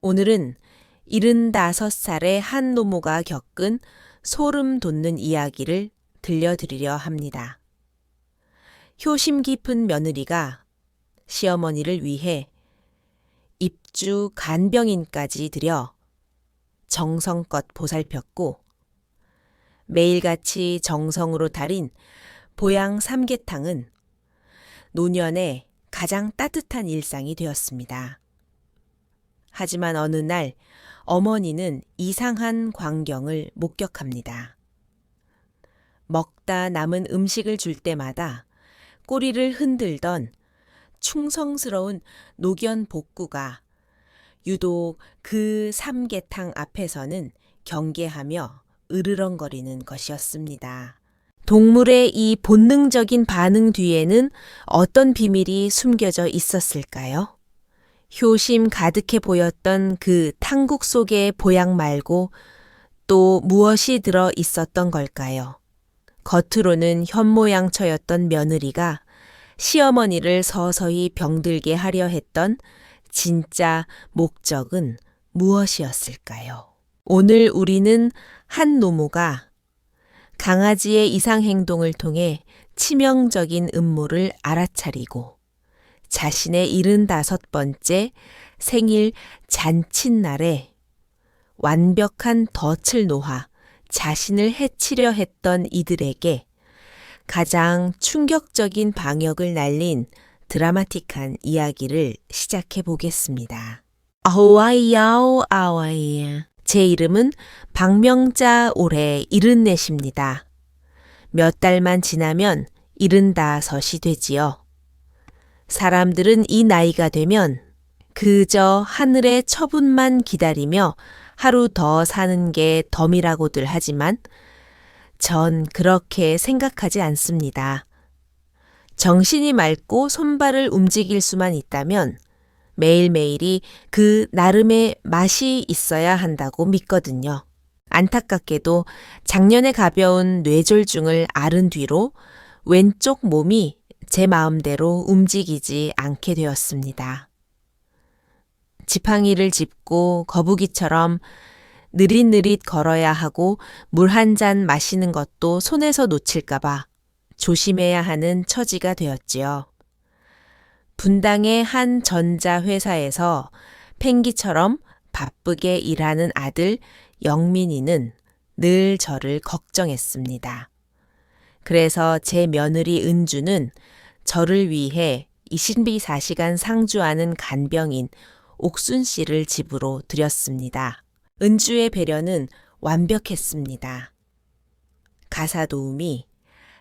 오늘은 75살의 한 노모가 겪은 소름 돋는 이야기를 들려드리려 합니다. 효심 깊은 며느리가 시어머니를 위해 입주 간병인까지 들여 정성껏 보살폈고 매일같이 정성으로 달인 보양 삼계탕은 노년의 가장 따뜻한 일상이 되었습니다. 하지만 어느 날 어머니는 이상한 광경을 목격합니다. 먹다 남은 음식을 줄 때마다 꼬리를 흔들던 충성스러운 노견 복구가 유독 그 삼계탕 앞에서는 경계하며 으르렁거리는 것이었습니다. 동물의 이 본능적인 반응 뒤에는 어떤 비밀이 숨겨져 있었을까요? 효심 가득해 보였던 그 탕국 속의 보양 말고 또 무엇이 들어 있었던 걸까요? 겉으로는 현모양처였던 며느리가 시어머니를 서서히 병들게 하려 했던 진짜 목적은 무엇이었을까요? 오늘 우리는 한 노모가 강아지의 이상 행동을 통해 치명적인 음모를 알아차리고 자신의 75번째 생일 잔칫날에 완벽한 덫을 놓아 자신을 해치려 했던 이들에게 가장 충격적인 방역을 날린 드라마틱한 이야기를 시작해 보겠습니다. 아와이야오 아와이. 제 이름은 박명자 올해 74입니다. 몇 달만 지나면 75이 되지요. 사람들은 이 나이가 되면 그저 하늘의 처분만 기다리며 하루 더 사는 게 덤이라고들 하지만 전 그렇게 생각하지 않습니다. 정신이 맑고 손발을 움직일 수만 있다면 매일매일이 그 나름의 맛이 있어야 한다고 믿거든요. 안타깝게도 작년에 가벼운 뇌졸중을 앓은 뒤로 왼쪽 몸이 제 마음대로 움직이지 않게 되었습니다. 지팡이를 짚고 거북이처럼 느릿느릿 걸어야 하고 물 한 잔 마시는 것도 손에서 놓칠까봐 조심해야 하는 처지가 되었지요. 분당의 한 전자회사에서 펭기처럼 바쁘게 일하는 아들 영민이는 늘 저를 걱정했습니다. 그래서 제 며느리 은주는 저를 위해 24시간 상주하는 간병인 옥순 씨를 집으로 들였습니다. 은주의 배려는 완벽했습니다. 가사 도우미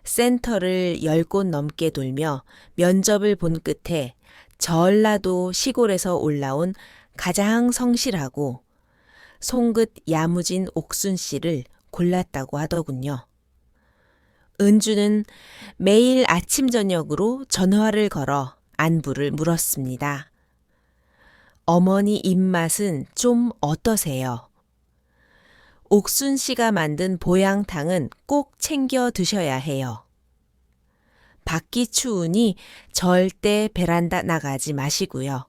센터를 10곳 넘게 돌며 면접을 본 끝에 전라도 시골에서 올라온 가장 성실하고 송긋 야무진 옥순 씨를 골랐다고 하더군요. 은주는 매일 아침 저녁으로 전화를 걸어 안부를 물었습니다. 어머니 입맛은 좀 어떠세요? 옥순 씨가 만든 보양탕은 꼭 챙겨 드셔야 해요. 밖이 추우니 절대 베란다 나가지 마시고요.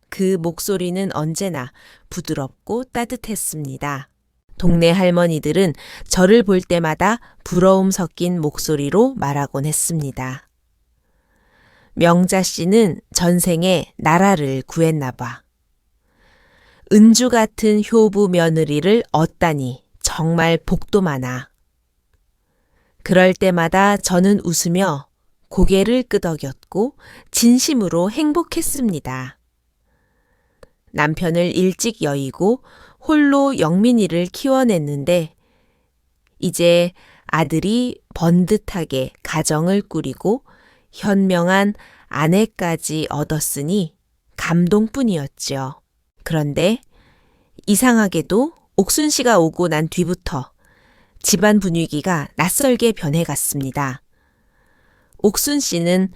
그 목소리는 언제나 부드럽고 따뜻했습니다. 동네 할머니들은 저를 볼 때마다 부러움 섞인 목소리로 말하곤 했습니다. 명자 씨는 전생에 나라를 구했나 봐. 은주 같은 효부 며느리를 얻다니 정말 복도 많아. 그럴 때마다 저는 웃으며 고개를 끄덕였고 진심으로 행복했습니다. 남편을 일찍 여의고 홀로 영민이를 키워냈는데 이제 아들이 번듯하게 가정을 꾸리고 현명한 아내까지 얻었으니 감동뿐이었죠. 그런데 이상하게도 옥순 씨가 오고 난 뒤부터 집안 분위기가 낯설게 변해갔습니다. 옥순 씨는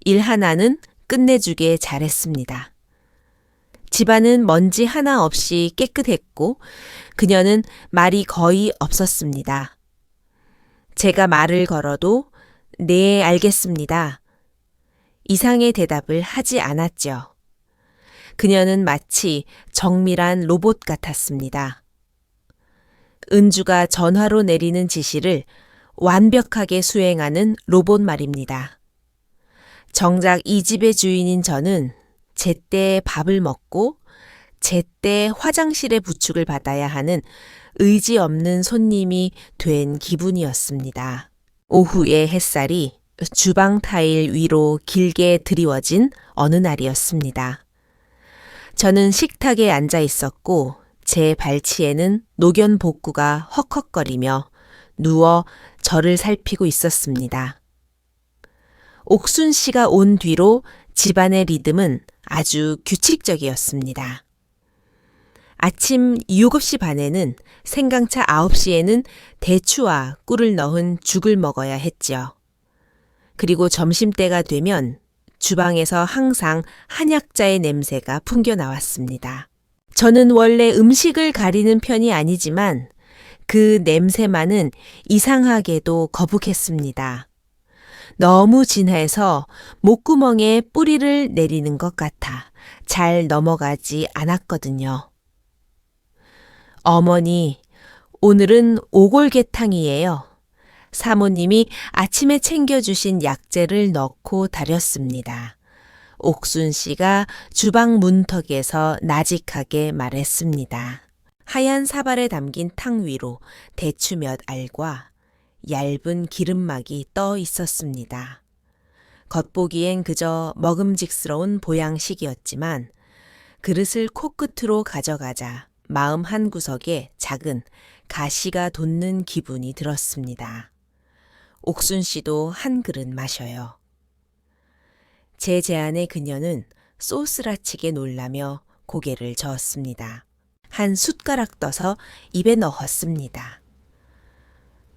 일 하나는 끝내주게 잘했습니다. 집안은 먼지 하나 없이 깨끗했고 그녀는 말이 거의 없었습니다. 제가 말을 걸어도 네, 알겠습니다. 이상의 대답을 하지 않았죠. 그녀는 마치 정밀한 로봇 같았습니다. 은주가 전화로 내리는 지시를 완벽하게 수행하는 로봇 말입니다. 정작 이 집의 주인인 저는 제때 밥을 먹고 제때 화장실의 부축을 받아야 하는 의지 없는 손님이 된 기분이었습니다. 오후의 햇살이 주방 타일 위로 길게 드리워진 어느 날이었습니다. 저는 식탁에 앉아 있었고 제 발치에는 노견 복구가 헉헉거리며 누워 저를 살피고 있었습니다. 옥순 씨가 온 뒤로 집안의 리듬은 아주 규칙적이었습니다. 아침 7시 반에는 생강차 9시에는 대추와 꿀을 넣은 죽을 먹어야 했지요. 그리고 점심때가 되면 주방에서 항상 한약자의 냄새가 풍겨 나왔습니다. 저는 원래 음식을 가리는 편이 아니지만 그 냄새만은 이상하게도 거북했습니다. 너무 진해서 목구멍에 뿌리를 내리는 것 같아 잘 넘어가지 않았거든요. 어머니, 오늘은 오골계탕이에요. 사모님이 아침에 챙겨주신 약재를 넣고 다렸습니다. 옥순 씨가 주방 문턱에서 나직하게 말했습니다. 하얀 사발에 담긴 탕 위로 대추 몇 알과 얇은 기름막이 떠 있었습니다. 겉보기엔 그저 먹음직스러운 보양식이었지만 그릇을 코끝으로 가져가자 마음 한구석에 작은 가시가 돋는 기분이 들었습니다. 옥순 씨도 한 그릇 마셔요. 제 제안에 그녀는 소스라치게 놀라며 고개를 저었습니다. 한 숟가락 떠서 입에 넣었습니다.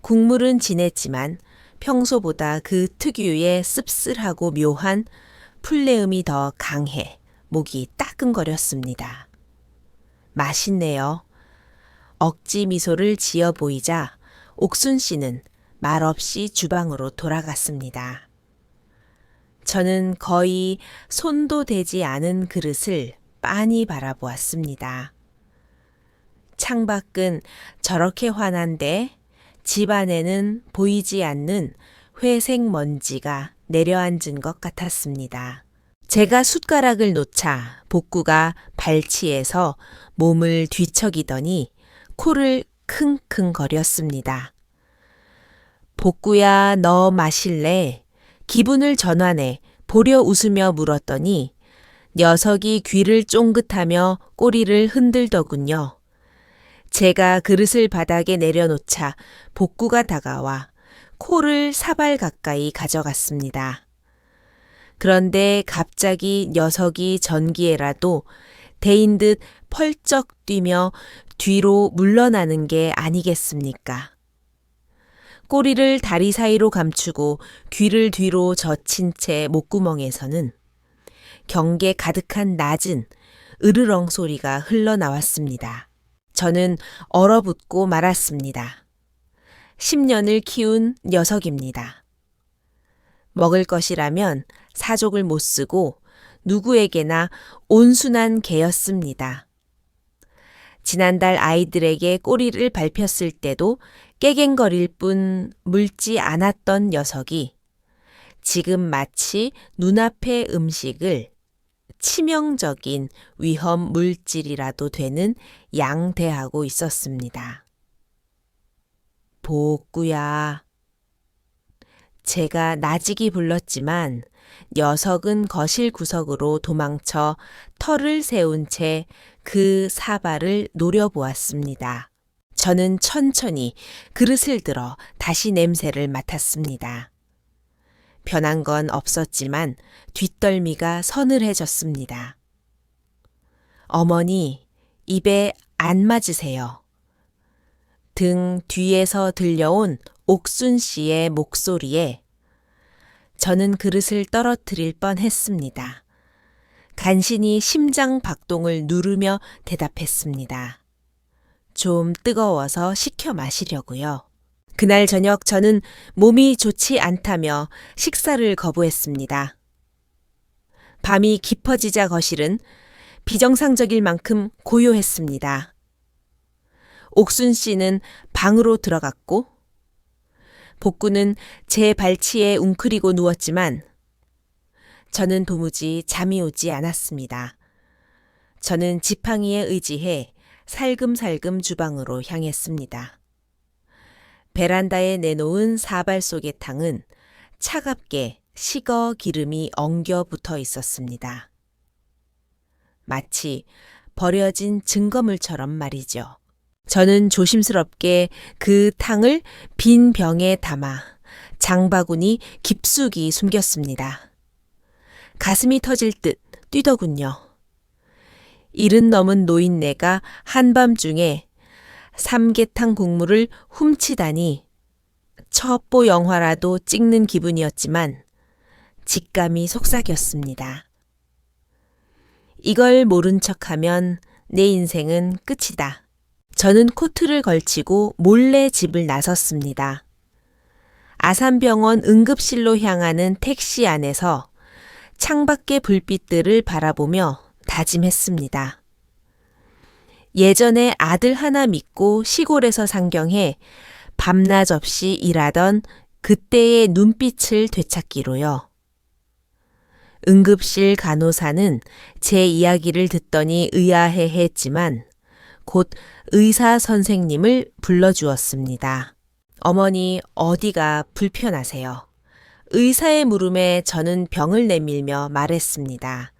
국물은 진했지만 평소보다 그 특유의 씁쓸하고 묘한 풀내음이 더 강해 목이 따끔거렸습니다. 맛있네요. 억지 미소를 지어 보이자 옥순 씨는 말없이 주방으로 돌아갔습니다. 저는 거의 손도 대지 않은 그릇을 빤히 바라보았습니다. 창밖은 저렇게 환한데 집 안에는 보이지 않는 회색 먼지가 내려앉은 것 같았습니다. 제가 숟가락을 놓자 복구가 발치에서 몸을 뒤척이더니 코를 킁킁거렸습니다. 복구야, 너 마실래? 기분을 전환해 보려 웃으며 물었더니 녀석이 귀를 쫑긋하며 꼬리를 흔들더군요. 제가 그릇을 바닥에 내려놓자 복구가 다가와 코를 사발 가까이 가져갔습니다. 그런데 갑자기 녀석이 전기에라도 데인 듯 펄쩍 뛰며 뒤로 물러나는 게 아니겠습니까? 꼬리를 다리 사이로 감추고 귀를 뒤로 젖힌 채 목구멍에서는 경계 가득한 낮은 으르렁 소리가 흘러나왔습니다. 저는 얼어붙고 말았습니다. 10년을 키운 녀석입니다. 먹을 것이라면 사족을 못 쓰고 누구에게나 온순한 개였습니다. 지난달 아이들에게 꼬리를 밟혔을 때도 깨갱거릴 뿐 물지 않았던 녀석이 지금 마치 눈앞의 음식을 치명적인 위험 물질이라도 되는 양대하고 있었습니다. 복구야. 제가 나직이 불렀지만 녀석은 거실 구석으로 도망쳐 털을 세운 채 그 사발을 노려보았습니다. 저는 천천히 그릇을 들어 다시 냄새를 맡았습니다. 변한 건 없었지만 뒷덜미가 서늘해졌습니다. 어머니, 입에 안 맞으세요. 등 뒤에서 들려온 옥순 씨의 목소리에 저는 그릇을 떨어뜨릴 뻔했습니다. 간신히 심장 박동을 누르며 대답했습니다. 좀 뜨거워서 식혀 마시려고요. 그날 저녁 저는 몸이 좋지 않다며 식사를 거부했습니다. 밤이 깊어지자 거실은 비정상적일 만큼 고요했습니다. 옥순 씨는 방으로 들어갔고 복구는 제 발치에 웅크리고 누웠지만 저는 도무지 잠이 오지 않았습니다. 저는 지팡이에 의지해 살금살금 주방으로 향했습니다. 베란다에 내놓은 사발 속의 탕은 차갑게 식어 기름이 엉겨 붙어 있었습니다. 마치 버려진 증거물처럼 말이죠. 저는 조심스럽게 그 탕을 빈 병에 담아 장바구니 깊숙이 숨겼습니다. 가슴이 터질 듯 뛰더군요. 70 넘은 노인네가 한밤중에 삼계탕 국물을 훔치다니 첩보 영화라도 찍는 기분이었지만 직감이 속삭였습니다. 이걸 모른 척하면 내 인생은 끝이다. 저는 코트를 걸치고 몰래 집을 나섰습니다. 아산병원 응급실로 향하는 택시 안에서 창밖의 불빛들을 바라보며 다짐했습니다. 예전에 아들 하나 믿고 시골에서 상경해 밤낮 없이 일하던 그때의 눈빛을 되찾기로요. 응급실 간호사는 제 이야기를 듣더니 의아해했지만 곧 의사 선생님을 불러주었습니다. 어머니 어디가 불편하세요? 의사의 물음에 저는 병을 내밀며 말했습니다.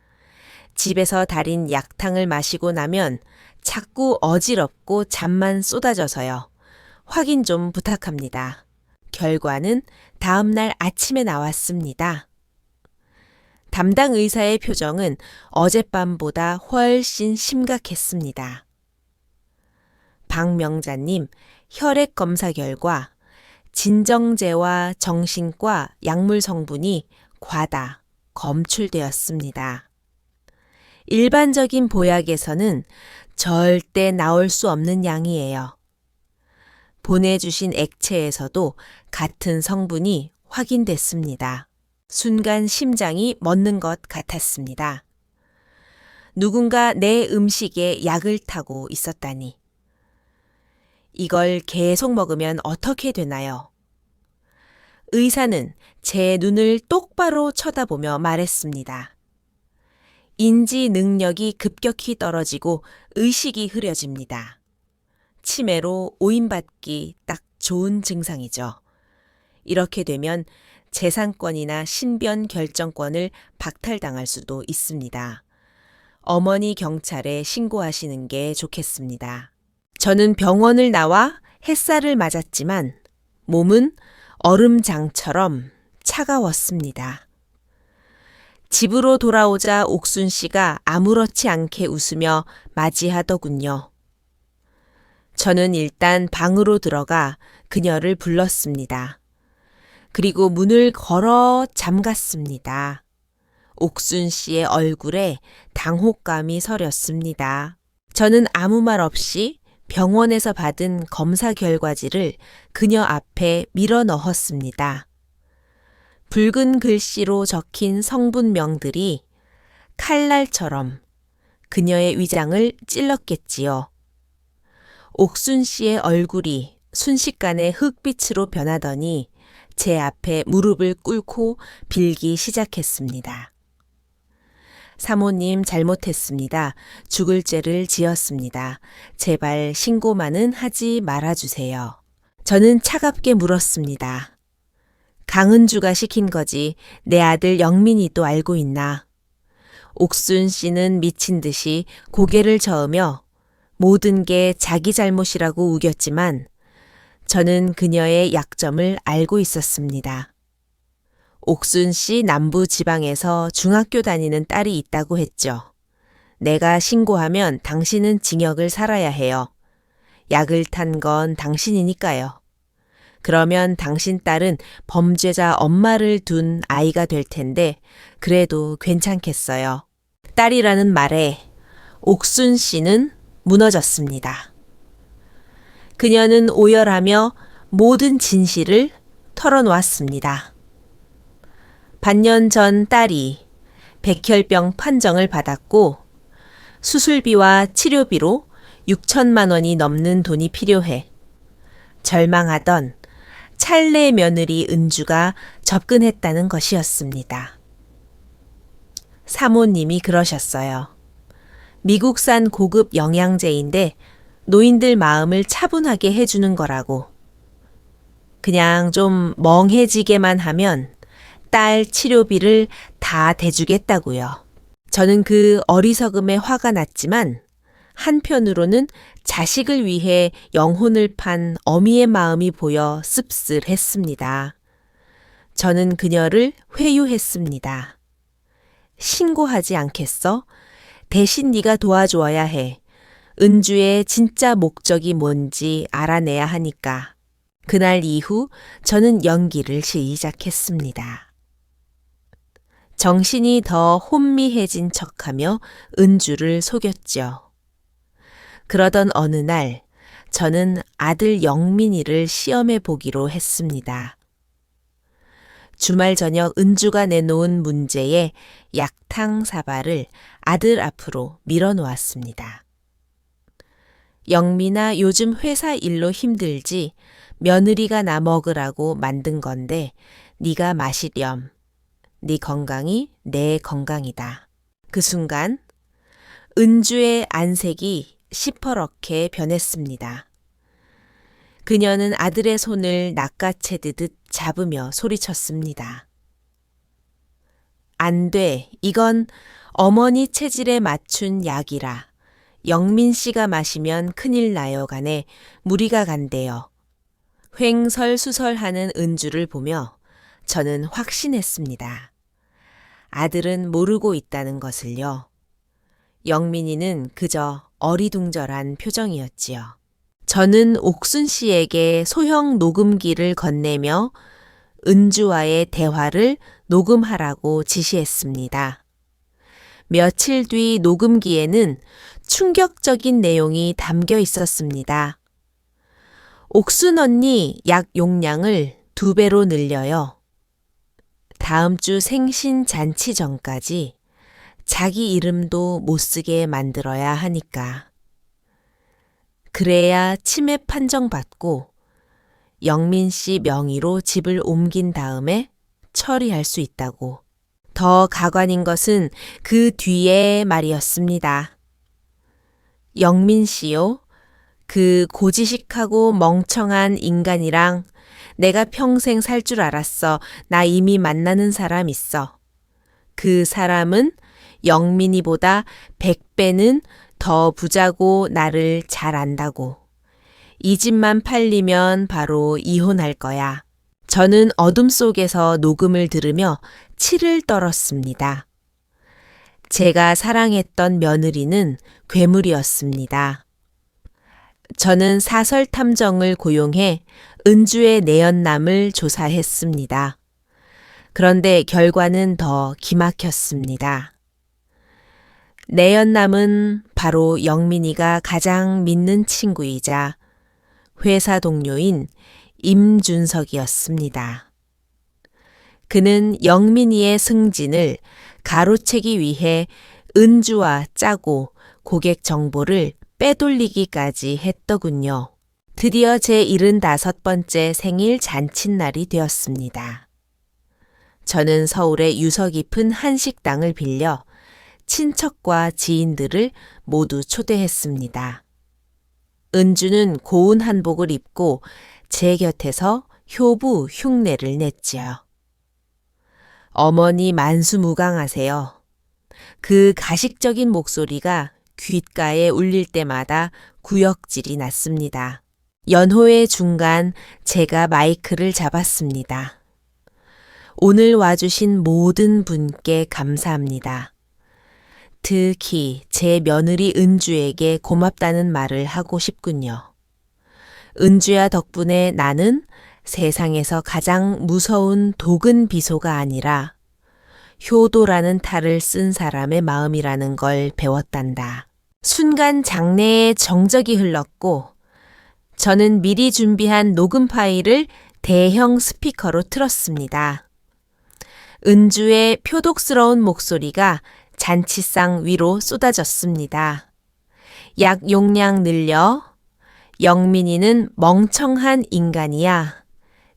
집에서 달인 약탕을 마시고 나면 자꾸 어지럽고 잠만 쏟아져서요. 확인 좀 부탁합니다. 결과는 다음날 아침에 나왔습니다. 담당 의사의 표정은 어젯밤보다 훨씬 심각했습니다. 박명자님, 혈액 검사 결과 진정제와 정신과 약물 성분이 과다 검출되었습니다. 일반적인 보약에서는 절대 나올 수 없는 양이에요. 보내주신 액체에서도 같은 성분이 확인됐습니다. 순간 심장이 멎는 것 같았습니다. 누군가 내 음식에 약을 타고 있었다니. 이걸 계속 먹으면 어떻게 되나요? 의사는 제 눈을 똑바로 쳐다보며 말했습니다. 인지 능력이 급격히 떨어지고 의식이 흐려집니다. 치매로 오인받기 딱 좋은 증상이죠. 이렇게 되면 재산권이나 신변 결정권을 박탈당할 수도 있습니다. 어머니 경찰에 신고하시는 게 좋겠습니다. 저는 병원을 나와 햇살을 맞았지만 몸은 얼음장처럼 차가웠습니다. 집으로 돌아오자 옥순 씨가 아무렇지 않게 웃으며 맞이하더군요. 저는 일단 방으로 들어가 그녀를 불렀습니다. 그리고 문을 걸어 잠갔습니다. 옥순 씨의 얼굴에 당혹감이 서렸습니다. 저는 아무 말 없이 병원에서 받은 검사 결과지를 그녀 앞에 밀어 넣었습니다. 붉은 글씨로 적힌 성분명들이 칼날처럼 그녀의 위장을 찔렀겠지요. 옥순 씨의 얼굴이 순식간에 흑빛으로 변하더니 제 앞에 무릎을 꿇고 빌기 시작했습니다. 사모님 잘못했습니다. 죽을 죄를 지었습니다. 제발 신고만은 하지 말아주세요. 저는 차갑게 물었습니다. 강은주가 시킨 거지 내 아들 영민이도 알고 있나. 옥순 씨는 미친 듯이 고개를 저으며 모든 게 자기 잘못이라고 우겼지만 저는 그녀의 약점을 알고 있었습니다. 옥순 씨 남부 지방에서 중학교 다니는 딸이 있다고 했죠. 내가 신고하면 당신은 징역을 살아야 해요. 약을 탄 건 당신이니까요. 그러면 당신 딸은 범죄자 엄마를 둔 아이가 될 텐데 그래도 괜찮겠어요. 딸이라는 말에 옥순 씨는 무너졌습니다. 그녀는 오열하며 모든 진실을 털어놓았습니다. 반년 전 딸이 백혈병 판정을 받았고 수술비와 치료비로 6천만 원이 넘는 돈이 필요해. 절망하던 찰레 며느리 은주가 접근했다는 것이었습니다. 사모님이 그러셨어요. 미국산 고급 영양제인데 노인들 마음을 차분하게 해주는 거라고. 그냥 좀 멍해지게만 하면 딸 치료비를 다 대주겠다고요. 저는 그 어리석음에 화가 났지만 한편으로는 자식을 위해 영혼을 판 어미의 마음이 보여 씁쓸했습니다. 저는 그녀를 회유했습니다. 신고하지 않겠어? 대신 네가 도와주어야 해. 은주의 진짜 목적이 뭔지 알아내야 하니까. 그날 이후 저는 연기를 시작했습니다. 정신이 더 혼미해진 척하며 은주를 속였죠. 그러던 어느 날 저는 아들 영민이를 시험해 보기로 했습니다. 주말 저녁 은주가 내놓은 문제의 약탕 사발을 아들 앞으로 밀어놓았습니다. 영민아, 요즘 회사 일로 힘들지 며느리가 나 먹으라고 만든 건데 네가 마시렴. 네 건강이 내 건강이다. 그 순간 은주의 안색이 시퍼렇게 변했습니다. 그녀는 아들의 손을 낚아채듯 잡으며 소리쳤습니다. 안 돼. 이건 어머니 체질에 맞춘 약이라. 영민 씨가 마시면 큰일 나요 간에 무리가 간대요. 횡설수설하는 은주를 보며 저는 확신했습니다. 아들은 모르고 있다는 것을요. 영민이는 그저 어리둥절한 표정이었지요. 저는 옥순 씨에게 소형 녹음기를 건네며 은주와의 대화를 녹음하라고 지시했습니다. 며칠 뒤 녹음기에는 충격적인 내용이 담겨 있었습니다. 옥순 언니 약 용량을 2배로 늘려요. 다음 주 생신 잔치 전까지 자기 이름도 못 쓰게 만들어야 하니까. 그래야 치매 판정받고 영민 씨 명의로 집을 옮긴 다음에 처리할 수 있다고. 더 가관인 것은 그 뒤에 말이었습니다. 영민 씨요? 그 고지식하고 멍청한 인간이랑 내가 평생 살 줄 알았어. 나 이미 만나는 사람 있어. 그 사람은 영민이보다 100배는 더 부자고 나를 잘 안다고. 이 집만 팔리면 바로 이혼할 거야. 저는 어둠 속에서 녹음을 들으며 치를 떨었습니다. 제가 사랑했던 며느리는 괴물이었습니다. 저는 사설 탐정을 고용해 은주의 내연남을 조사했습니다. 그런데 결과는 더 기막혔습니다. 내연남은 바로 영민이가 가장 믿는 친구이자 회사 동료인 임준석이었습니다. 그는 영민이의 승진을 가로채기 위해 은주와 짜고 고객 정보를 빼돌리기까지 했더군요. 드디어 제 75번째 생일 잔칫날이 되었습니다. 저는 서울의 유서 깊은 한식당을 빌려 친척과 지인들을 모두 초대했습니다. 은주는 고운 한복을 입고 제 곁에서 효부 흉내를 냈지요. 어머니 만수무강하세요. 그 가식적인 목소리가 귓가에 울릴 때마다 구역질이 났습니다. 연호의 중간 제가 마이크를 잡았습니다. 오늘 와주신 모든 분께 감사합니다. 특히 제 며느리 은주에게 고맙다는 말을 하고 싶군요. 은주야 덕분에 나는 세상에서 가장 무서운 독은 비소가 아니라 효도라는 탈을 쓴 사람의 마음이라는 걸 배웠단다. 순간 장내에 정적이 흘렀고 저는 미리 준비한 녹음 파일을 대형 스피커로 틀었습니다. 은주의 표독스러운 목소리가 잔치상 위로 쏟아졌습니다. 약 용량 늘려. 영민이는 멍청한 인간이야.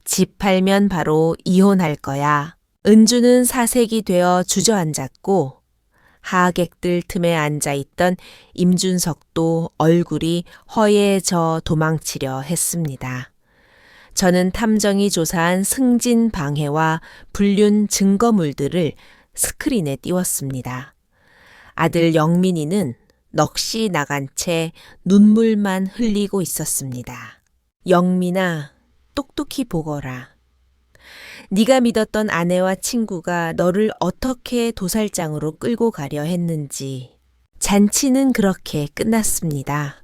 집 팔면 바로 이혼할 거야. 은주는 사색이 되어 주저앉았고 하객들 틈에 앉아있던 임준석도 얼굴이 허예져 도망치려 했습니다. 저는 탐정이 조사한 승진 방해와 불륜 증거물들을 스크린에 띄웠습니다. 아들 영민이는 넋이 나간 채 눈물만 흘리고 있었습니다. 영민아, 똑똑히 보거라. 네가 믿었던 아내와 친구가 너를 어떻게 도살장으로 끌고 가려 했는지. 잔치는 그렇게 끝났습니다.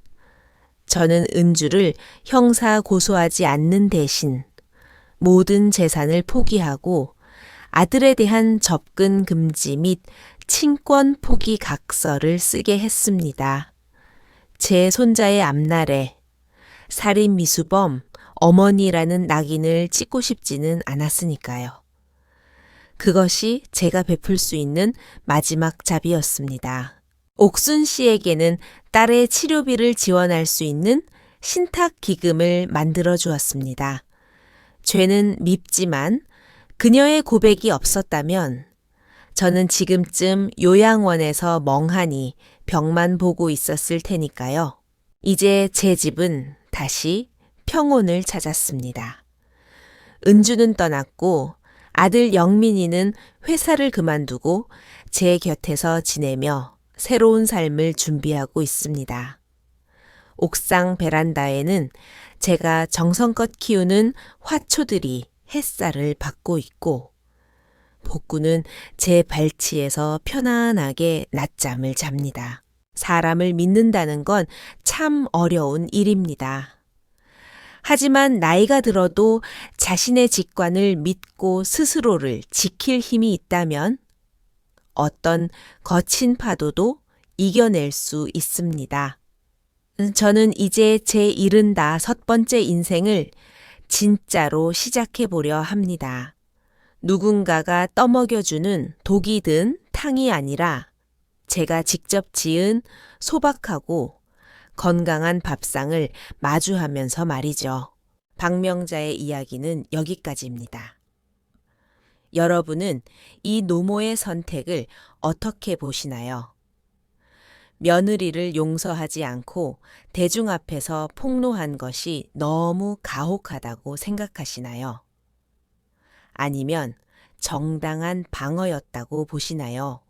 저는 은주를 형사 고소하지 않는 대신 모든 재산을 포기하고 아들에 대한 접근 금지 및 친권 포기 각서를 쓰게 했습니다. 제 손자의 앞날에 살인 미수범 어머니라는 낙인을 찍고 싶지는 않았으니까요. 그것이 제가 베풀 수 있는 마지막 자비였습니다. 옥순 씨에게는 딸의 치료비를 지원할 수 있는 신탁 기금을 만들어 주었습니다. 죄는 밉지만 그녀의 고백이 없었다면 저는 지금쯤 요양원에서 멍하니 벽만 보고 있었을 테니까요. 이제 제 집은 다시 평온을 찾았습니다. 은주는 떠났고 아들 영민이는 회사를 그만두고 제 곁에서 지내며 새로운 삶을 준비하고 있습니다. 옥상 베란다에는 제가 정성껏 키우는 화초들이 햇살을 받고 있고 복구는 제 발치에서 편안하게 낮잠을 잡니다. 사람을 믿는다는 건 참 어려운 일입니다. 하지만 나이가 들어도 자신의 직관을 믿고 스스로를 지킬 힘이 있다면 어떤 거친 파도도 이겨낼 수 있습니다. 저는 이제 제 75번째 인생을 진짜로 시작해 보려 합니다. 누군가가 떠먹여주는 독이 든 탕이 아니라 제가 직접 지은 소박하고 건강한 밥상을 마주하면서 말이죠. 박명자의 이야기는 여기까지입니다. 여러분은 이 노모의 선택을 어떻게 보시나요? 며느리를 용서하지 않고 대중 앞에서 폭로한 것이 너무 가혹하다고 생각하시나요? 아니면 정당한 방어였다고 보시나요?